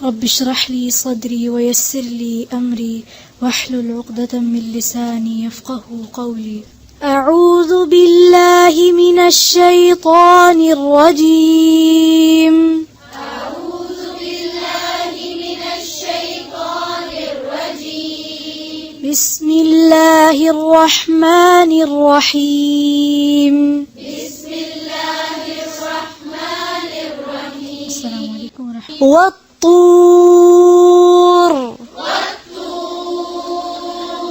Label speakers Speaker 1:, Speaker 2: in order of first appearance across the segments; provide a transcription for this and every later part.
Speaker 1: رب اشرح لي صدري ويسر لي أمري واحلل عقدة من لساني يفقه قولي. أعوذ بالله من الشيطان الرجيم.
Speaker 2: أعوذ بالله من الشيطان الرجيم.
Speaker 1: بسم الله الرحمن الرحيم.
Speaker 2: بسم الله الرحمن الرحيم.
Speaker 1: السلام عليكم ورحمة الله. والطور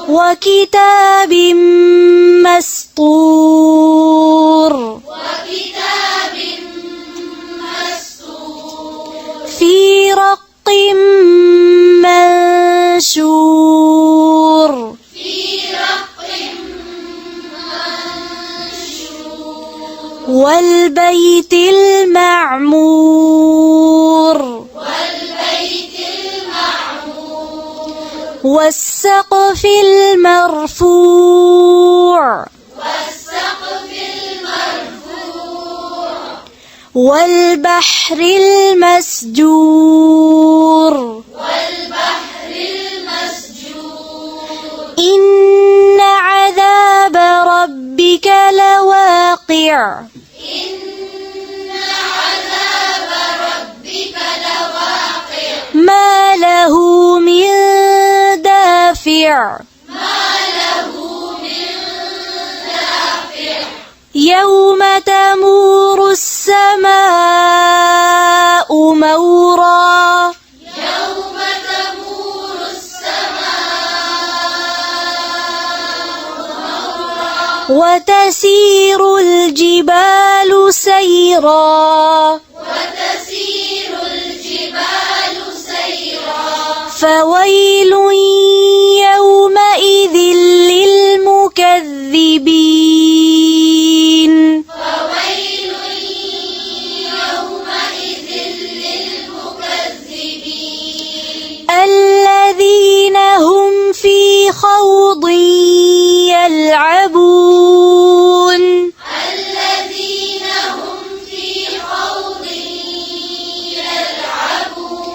Speaker 1: وكتاب مسطور
Speaker 2: وكتاب مسطور
Speaker 1: في رق منشور
Speaker 2: في رق منشور
Speaker 1: والبيت المعمور
Speaker 2: والبيت المعمور
Speaker 1: والسقف المرفوع
Speaker 2: والسقف المرفوع
Speaker 1: والبحر المسجور
Speaker 2: والبحر المسجور
Speaker 1: إن عذاب ربك لواقع
Speaker 2: إن عذاب ربك لواقع
Speaker 1: ما له من دافع
Speaker 2: ما له من دافع
Speaker 1: يوم تمور السماء مورا
Speaker 2: يوم تمور السماء
Speaker 1: وتسير الجبال سيرا
Speaker 2: وتسير الجبال سيرا
Speaker 1: فويل يومئذ للمكذبين
Speaker 2: فويل يومئذ للمكذبين
Speaker 1: الذين هم في خوض يلعبون
Speaker 2: الذين هم في خوض يلعبون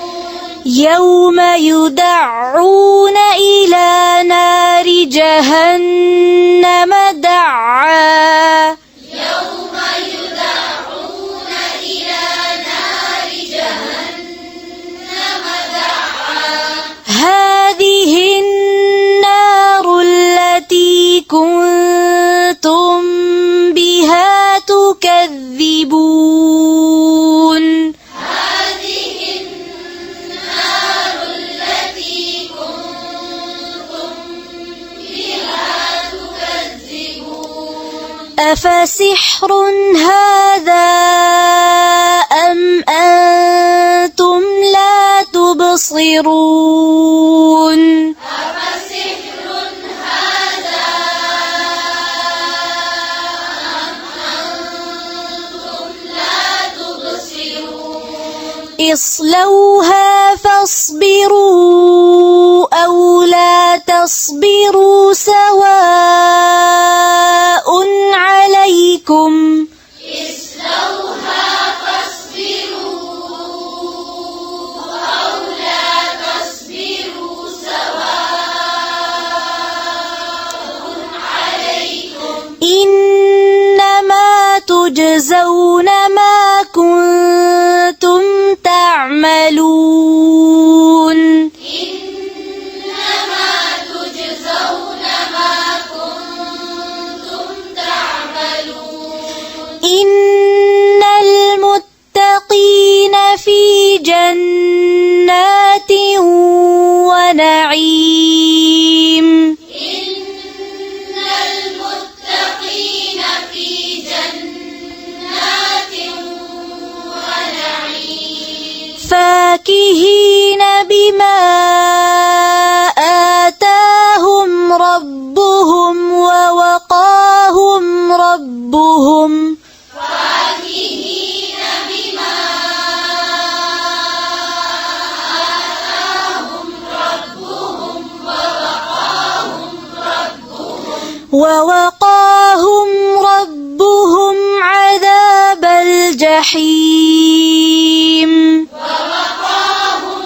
Speaker 1: يوم يدعون إلى نار جهنم دعا
Speaker 2: يوم يدعون إلى نار جهنم دعا
Speaker 1: هذه النار التي كنتم بها تكذبون
Speaker 2: هذه النار التي كنتم بها تكذبون
Speaker 1: أفسحر هذا أم أنتم لا تبصرون
Speaker 2: أفسحر هذا أم أنتم لا تبصرون
Speaker 1: اصلوها فاصبروا أو لا تصبروا سواء عليكم
Speaker 2: اصلوها فاصبروا أو لا تصبروا سواء عليكم
Speaker 1: إنما تجزون ما كنتم تعملون
Speaker 2: إنما تجزون ما كنتم تعملون
Speaker 1: إن المتقين في جنات ونعيم
Speaker 2: إن المتقين في جنات ونعيم
Speaker 1: فاكهين بما آتاهم ربهم ووقاهم ربهم
Speaker 2: فاكهين بما آتاهم ربهم
Speaker 1: ووقاهم ربهم عذاب الجحيم
Speaker 2: ووقاهم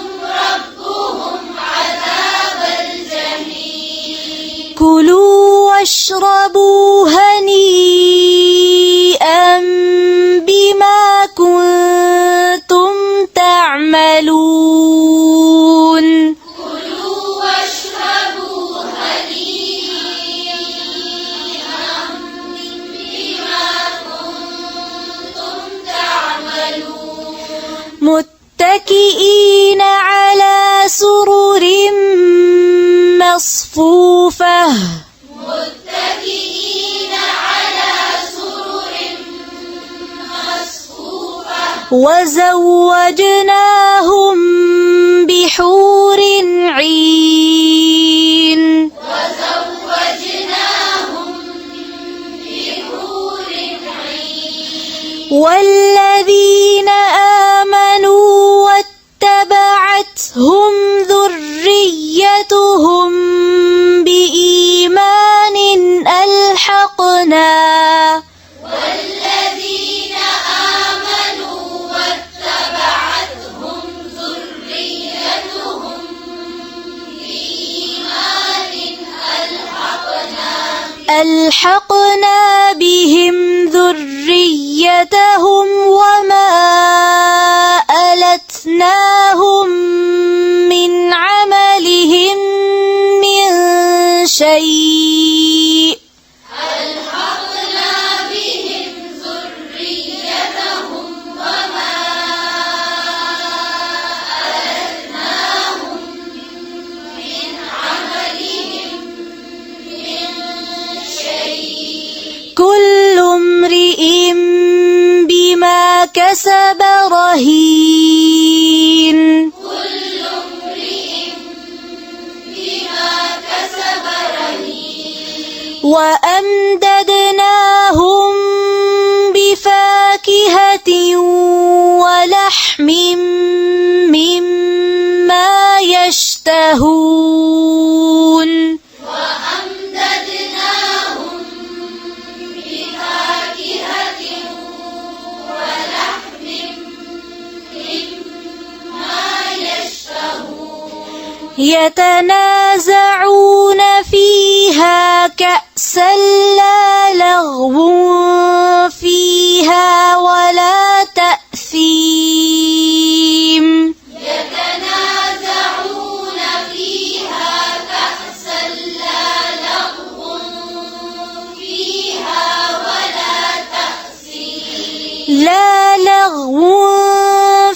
Speaker 1: متكئين على سرر مصفوفة
Speaker 2: متكئين على سرر مصفوفة
Speaker 1: وزوجناهم بحور عين
Speaker 2: وزوجناهم بحور عين
Speaker 1: والذين آمنوا واتبعتهم ذريتهم بإيمان
Speaker 2: والذين آمنوا واتبعتهم ذريتهم بإيمان
Speaker 1: ألحقنا بهم ذريتهم وما ألتناهم من عملهم من شيء
Speaker 2: ألحقنا بهم ذريتهم وما ألتناهم من عملهم من شيء
Speaker 1: كل امرئ بما كسب رهين
Speaker 2: كل امرئ بما كسب رهين
Speaker 1: وأمددناهم بفاكهة ولحم مما يشتهون
Speaker 2: وأمددناهم بفاكهة ولحم مما يشتهون
Speaker 1: يتنازعون فيها كأسا لا لغو فيها ولا تأثيم
Speaker 2: يتنازعون فيها كأسا لا لغو فيها ولا تأثيم
Speaker 1: لا لغو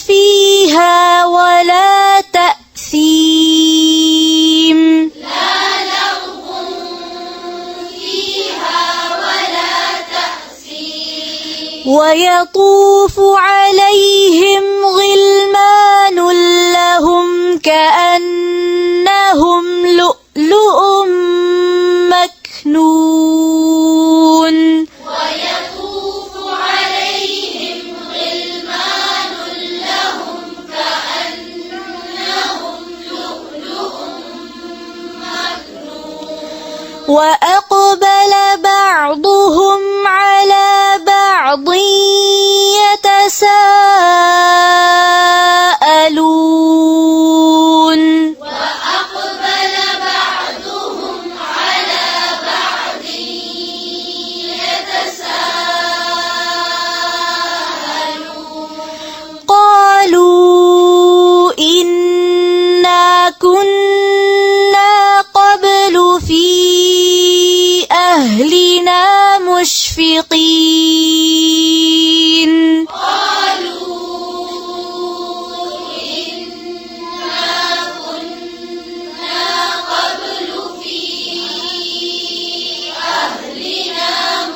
Speaker 1: فيها ولا تأثيم
Speaker 2: لا لغو فيها ولا تأثيم
Speaker 1: ويطوف عليهم غلمان لهم كأنهم لؤلؤ مكنون
Speaker 2: ويطوف عليهم غلمان لهم كأنهم لؤلؤ مكنون
Speaker 1: وأقبل بعضهم على بعض يتساءلون
Speaker 2: وأقبل بعضهم على بعض يتساءلون
Speaker 1: قالوا إنا كنا قبل في أهلنا مشفقين
Speaker 2: قالوا إنا كنا قبل في أهلنا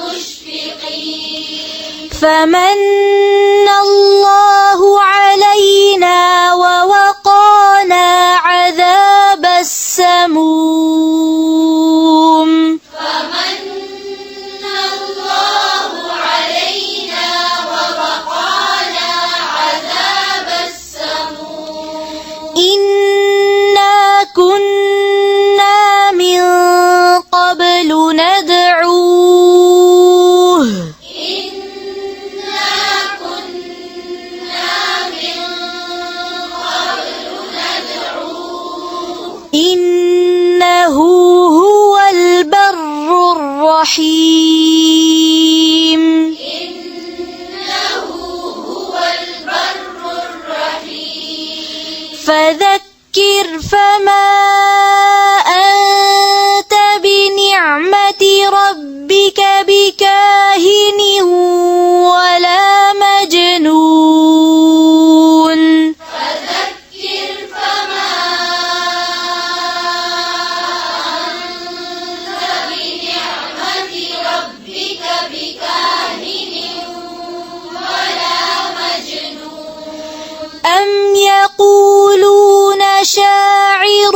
Speaker 2: مشفقين
Speaker 1: فمن الله علينا ووقانا عذاب السموم
Speaker 2: فمن الله علينا ووقانا عذاب السموم
Speaker 1: إنا كنا من قبل ندعوه
Speaker 2: إنا كنا
Speaker 1: يقولون شاعر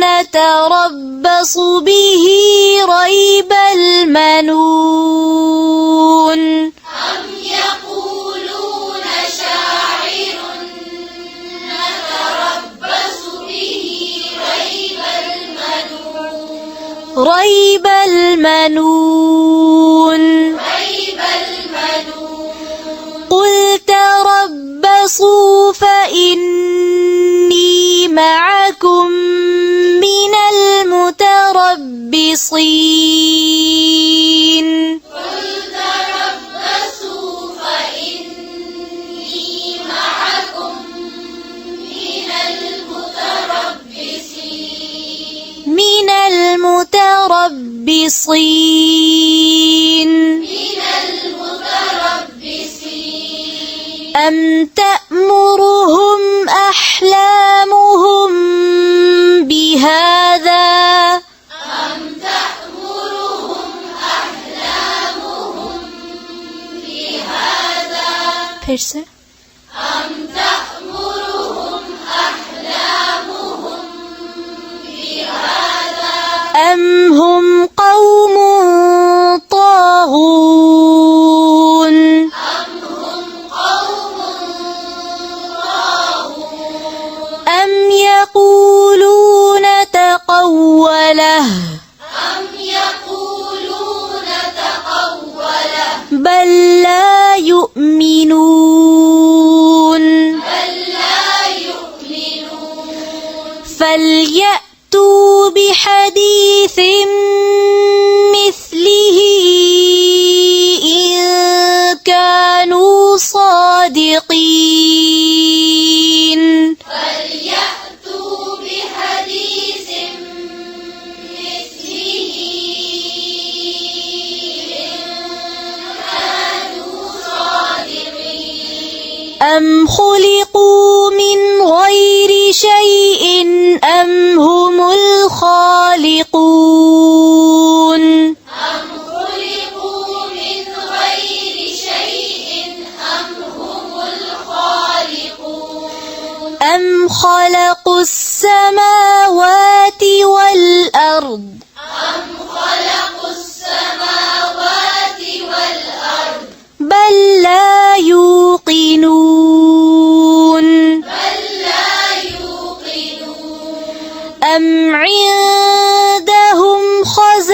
Speaker 1: نتربص به ريب المنون
Speaker 2: أم يقولون شاعر نتربص به ريب المنون قل تربصوا فإني معكم من المتربصين أم تأمرهم أحلامهم بهذا Perse أم هم قوم طاغون أم يقولون تقوله بل لا يؤمنون فليأتوا بحديث مثله إن كانوا صادقين أم خلقوا من غير شيء أم هم الخالقون أم خلقوا السماوات والأرض بل لا يوقنون أم عندهم خزائن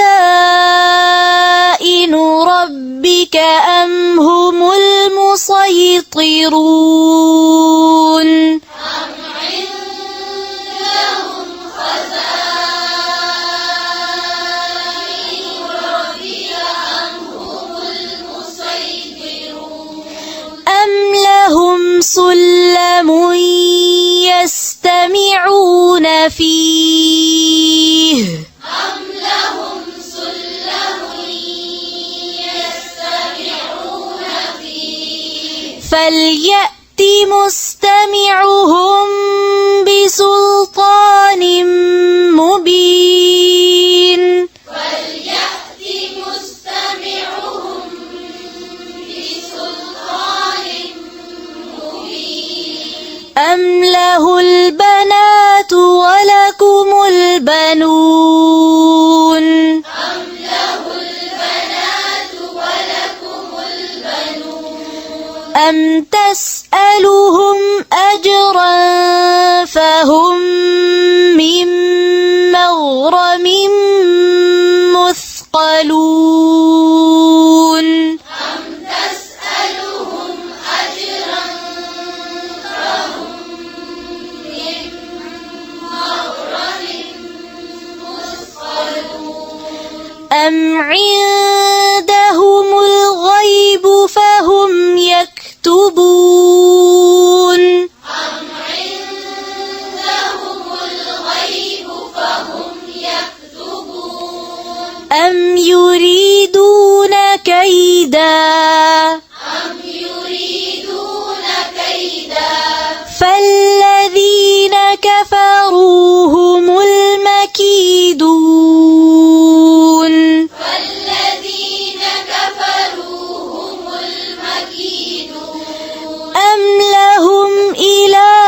Speaker 2: ربك أم هم المسيطرون أم لهم سلم يستمعون فيه فليأت مستمعهم بسلطان مبين أم له البنات ولكم البنون أم تسألهم أجرا فهم من مغرم مثقلون أم عندهم الغيب فهم يكتبون أم يريدون كيدا فالذين كفروا هم المكيدون أم لهم إله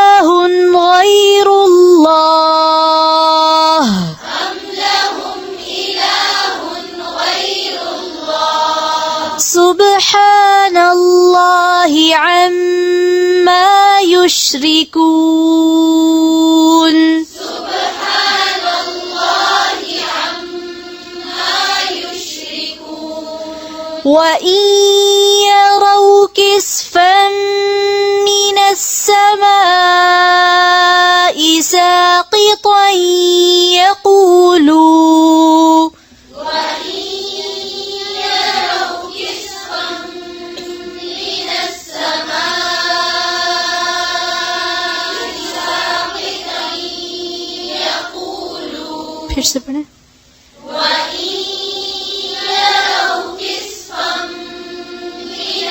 Speaker 2: سبحان الله عما يشركون
Speaker 3: سبحان الله عما يشركون
Speaker 2: وإن يروا كسفا من السماء ساقطا يقولوا
Speaker 3: وإن يروا كسفا من السماء ساقطا يقولوا
Speaker 1: फिर से पढ़ें
Speaker 3: وإن يروا كسفا من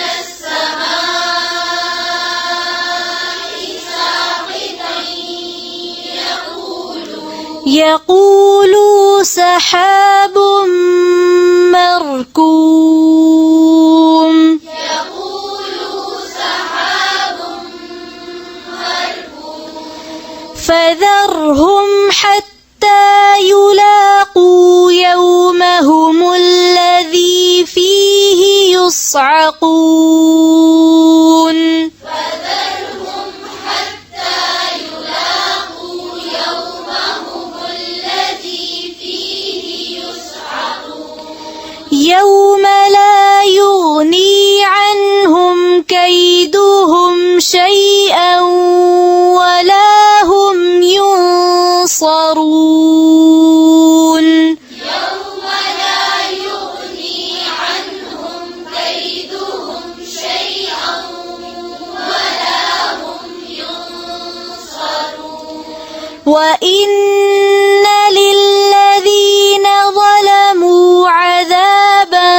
Speaker 3: السماء ساقطا
Speaker 2: يقولوا سحاب مركوم
Speaker 3: يقولوا سحاب مركوم
Speaker 2: فذرهم حتى يلاقوا يومهم الذي فيه يصعقون
Speaker 3: فذرهم حتى يلاقوا يومهم الذي فيه يصعقون
Speaker 2: يوم لا يغني عنهم كيدهم شيئا ولا هم ينصرون
Speaker 3: يوم لا يغني عنهم كيدهم شيئا ولا هم ينصرون
Speaker 2: وإن للذين ظلموا عذابا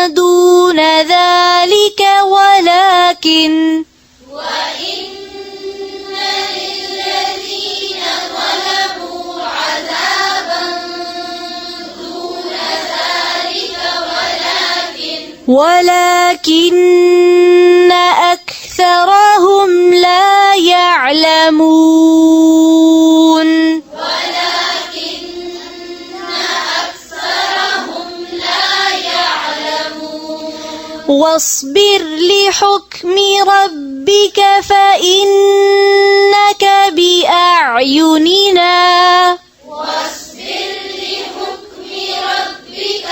Speaker 2: دون ذلك ولكن
Speaker 3: وإن للذين ظلموا عذابا دون ذلك
Speaker 2: ولكن أكثرهم لا يعلمون
Speaker 3: ولكن أكثرهم لا يعلمون
Speaker 2: واصبر لحكم ربك فإنك بأعيننا
Speaker 3: واصبر لحكم ربك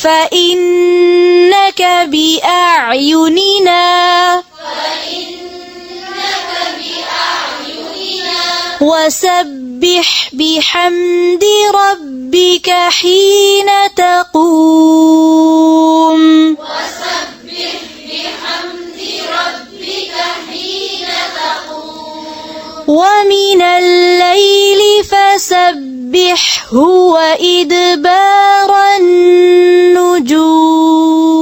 Speaker 2: فإنك بأعيننا وسبح بحمد ربك حين تقوم
Speaker 3: وسبح بحمد ربك حين تقوم
Speaker 2: ومن الليل فسبحه وإدبار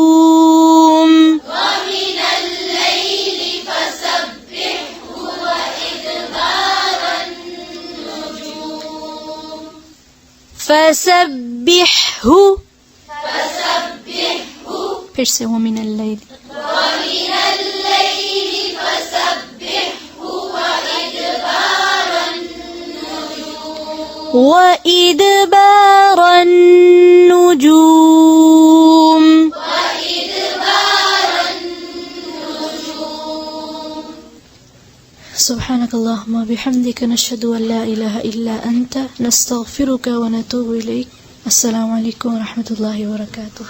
Speaker 2: النجوم
Speaker 3: ومن الليل فسبحه وإدبار النجوم
Speaker 2: فسبحه
Speaker 1: फिर से ومن الليل
Speaker 3: ومن الليل فسبحه وإدبار النجوم
Speaker 2: وإدبار النجوم
Speaker 3: وإدبار النجوم
Speaker 1: سبحانك اللهم وبحمدك نشهد أن لا إله إلا أنت نستغفرك ونتوب إليك السلام عليكم ورحمة الله وبركاته